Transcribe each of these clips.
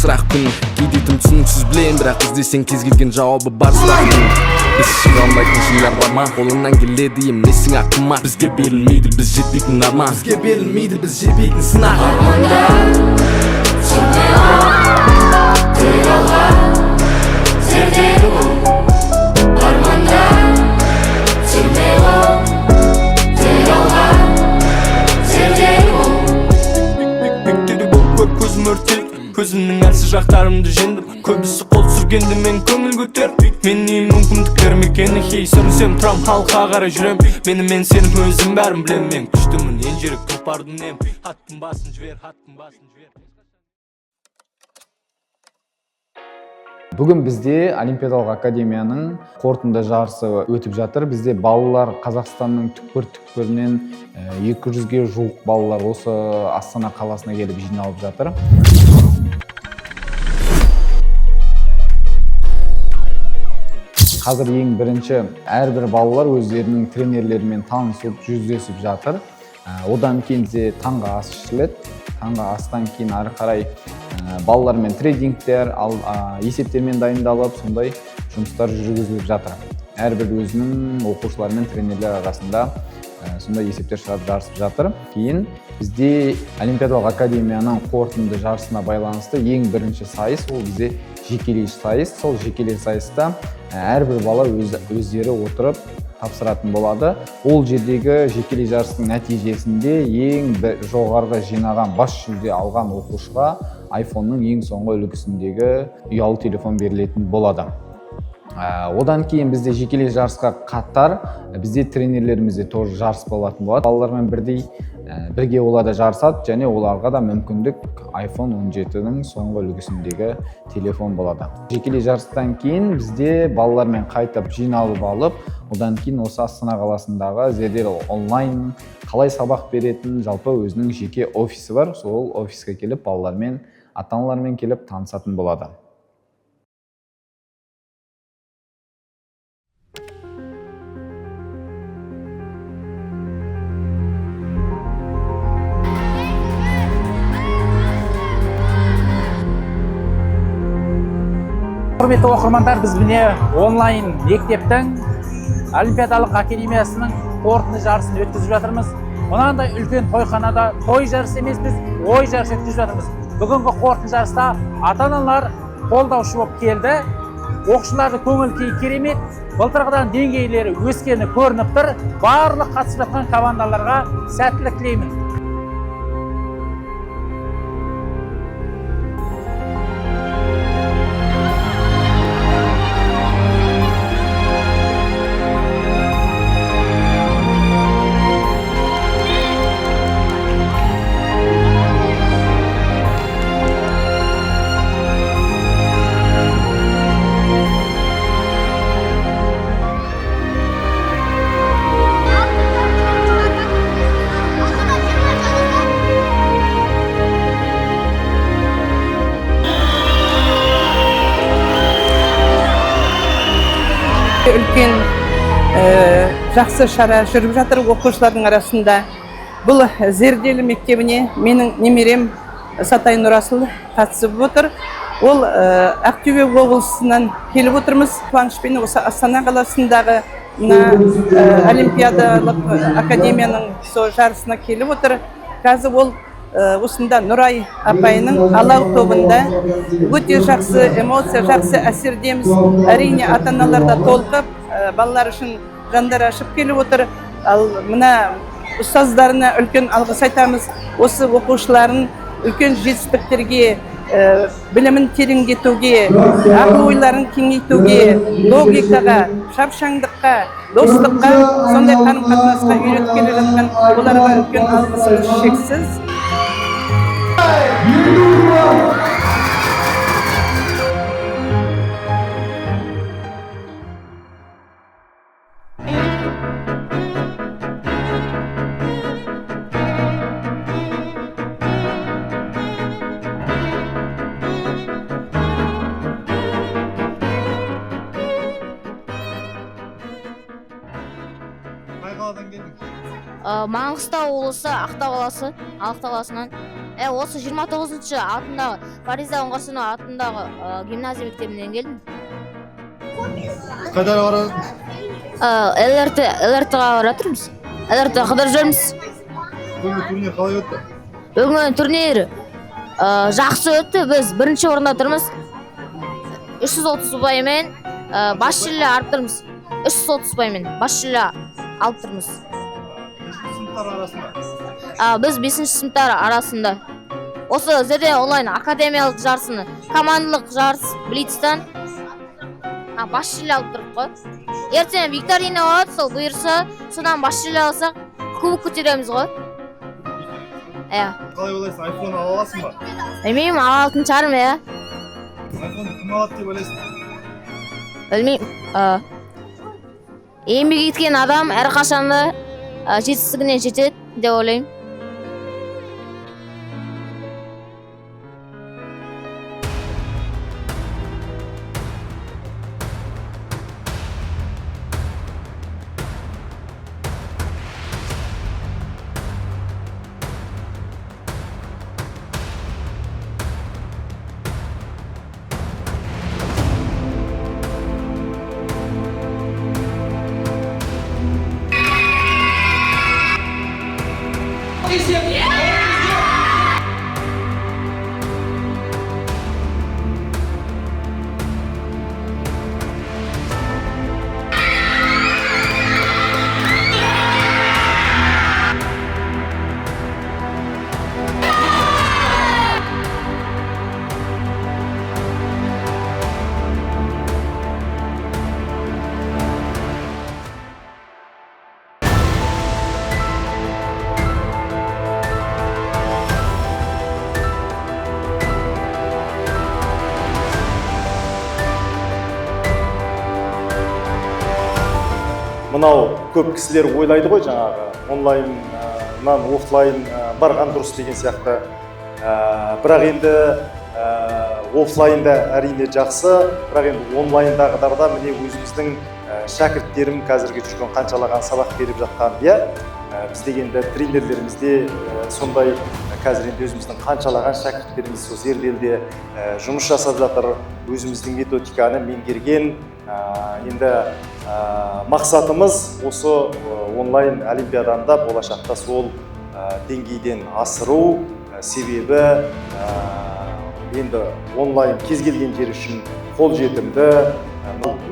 сұрақ күн кейде тым түсініксіз білем, бірақ іздесең кез келген жауабы бар сұрақтың. Біз шыға алмайтын жайлар бар ма? Қолыңнан келеді емесің ақыма. Бізге берілмейді біз жетпейтін арман, бізге берілмейді біз жетпейтін сынақ. Арманда сенде тек алға сендегі бұл. Арманда сенде тек алға сендегі бұл. Көзім өртеліп, көзімнің әлсіз жақтарымды жеңдім. Көбісі қол сүргенде мен көңіл көтеріп, менің мүмкіндіктер мекені хей сүрінсем тұрам халыққа қарай жүрем. Мен сенің өзім бәрін білем, мен күштімін ең жерік тұлпардың нем. Хаттың басын жібер, хаттың басын жібер. Бүгін бізде Олимпиадалық академияның қорытынды жарысы өтіп жатыр. Бізде балалар Қазақстанның түкпір-түкпірінен 200-ге жуық балалар осы Астана қаласына келіп жиналып жатыр. Қазір ең бірінші әрбір балалар өздерінің тренерлерімен танысып, жүздесіп жатыр. Одан кейін таңғы ас ішіледі. Таңғы астан кейін ары қарай балалармен трейдингтер, есептермен дайындалып, сондай жұмыстар жүргізіліп жатыр. Әрбір өзінің оқушылармен тренерлер арасында сондай есептер шығарып жарысып жатыр. Кейін бізде Олимпиадалық академияның қорытынды жарысына байланысты ең бірінші сайыс ол бізде жекелей сайыс. Сол жекелей сайыста әрбір бала өздері отырып тапсыратын болады. Ол жердегі жекелей жарыстың нәтижесінде ең жоғарғы жинаған бас жүлде алған оқушыға iPhone-ның ең соңғы үлгісіндегі ұялы телефон берілетін болады. Одан кейін бізде жекелей жарысқа қатар бізде тренерлерімізде тоже жарыс болатын болады. Балалармен бірге олар да жарысады және оларға да мүмкіндік iPhone 17-ның соңғы үлгісіндегі телефон болады. Жекелей жарыстан кейін бізде балалармен қайтып жиналып алып, одан кейін осы Астана қаласындағы Зерделі онлайн қалай сабақ беретін жалпы өзінің жеке офисі бар. Сол офиске келіп балалармен, ата-аналармен келіп танысатын болады. Құрметті оқырмандар, біз міне онлайн мектептің Олимпиадалық академиясының қорытынды жарысын өткізіп жатырмыз. Мынандай үлкен тойханада той жарысы емес, біз ой жарысы өткізіп жатырмыз. Бүгінгі қорытынды жарыста ата-аналар қолдаушы болып келді. Оқушыларды көңіл-күй керемет, былтырғыдан деңгейлері өскені көрініп тұр. Барлық қатысып жатқан командаларға сәттілік тілеймін. Үлкен жақсы шара жүріп жатыр оқушылардың арасында. Бұл Зерделі мектебіне менің немерем Сатай Нұрасыл қатысып отыр. Ол Ақтөбе облысынан келіп отырмыз. Қуанышпен осы Астана қаласындағы Олимпиадалық академияның жарысына келіп отыр. Қазір ол осында Нұрай апайының алау тобында өте жақсы эмоция, жақсы әсердеміз. Әрине ата-аналарда толқып, балалар үшін жандар ашып келіп отыр. Ал мына ұстаздарына үлкен алғыс айтамыз. Осы оқушыларын үлкен жетістіктерге, білімін тереңдетуге, ақыл ойларын кеңейтуге, логикаға, шапшаңдыққа, достыққа, сондай қарым-қатынасқа үйретіп келе жатқан оларға үлкен алғысымыз шексіз. Маңғыстау облысы Ақтау қаласынан Осы 29-шы атындағы Фариза Оңғарсынова атындағы гимназия мектебінен келдім. Қайда барасың? ЛРТ-ға баратырмыз. ЛРТ қыдырып жүрміз. Бүгінгі турнир қалай өтті? Бүгінгі турнир жақсы өтті. Біз бірінші орында тұрмыз. 330 ұпаймен бас жүлде алып тұрмыз. 330 ұпаймен бас жүлде алып тұрмыз. Сыныптар арасында? Біз 5-ші сыныптар арасында. Осы зерде онлайн академиялық жарысыны, командалық жарыс Блицтан бас жүлде алып тұрып қой. Ертең викторина болады, сол бұйырса, содан бас жүлде алсақ, кубок көтереміз ғой. Қалай ойлайсың, айфон ала аласың ба? Білмеймін, ала алатын шығармын, Айфонды кім алады деп ойлайсың? Білмеймін. Еңбек еткен адам әрқашанда жетістігіне жетеді деп ойлаймын. Мынау көп кісілер ойлайды ғой жаңағы онлайннан офлайн барған дұрыс деген сияқты. Бірақ енді офлайнда әрине жақсы, бірақ енді онлайндағыдарда міне өзіміздің шәкірттерім қазіргі жүрген қаншалаған сабақ беріп жатқан, біз дегенде тренерлерімізде сондай қазір енді өзіміздің қаншалаған шәкірттеріміз сол зерделде жұмыс жасап жатыр, өзіміздің методиканы меңгерген. Енді мақсатымыз осы онлайн олимпиаданда болашақта сол деңгейден асыру, себебі енді онлайн кез келген жер үшін қолжетімді.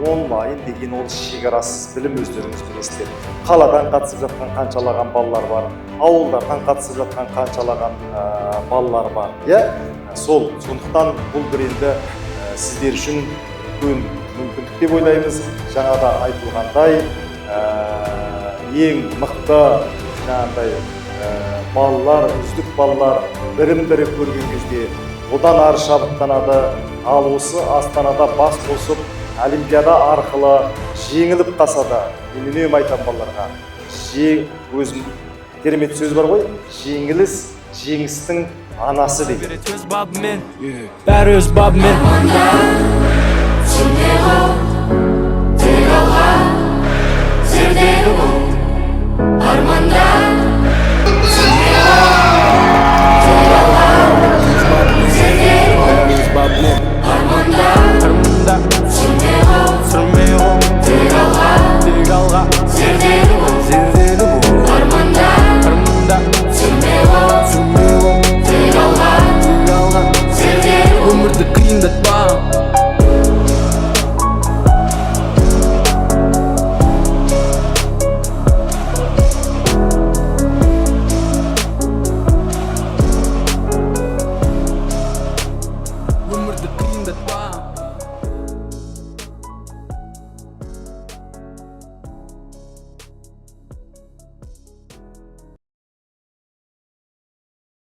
Онлайн деген ол шекарасыз білім, өздеріңіз білесіздер. Қаладан қатысып жатқан қаншалаған балалар бар, ауылдардан қатысып жатқан қаншалаған балалар бар. Сондықтан бұл бір енді сіздер үшін үлкен мүмкіндік деп ойлаймыз. Жаңада айтылғандай, ең мықты балалар, үздік балалар бірін-бірі көрген кезде одан ары шабыттанады. Ал осы Астанада бас қосып, олимпиада арқылы жеңіліп қалса да, мен үнемі айтамын балаларға, өзім керемет сөз бар ғой, жеңіліс жеңістің анасы деген. Бәрі өз бабымен.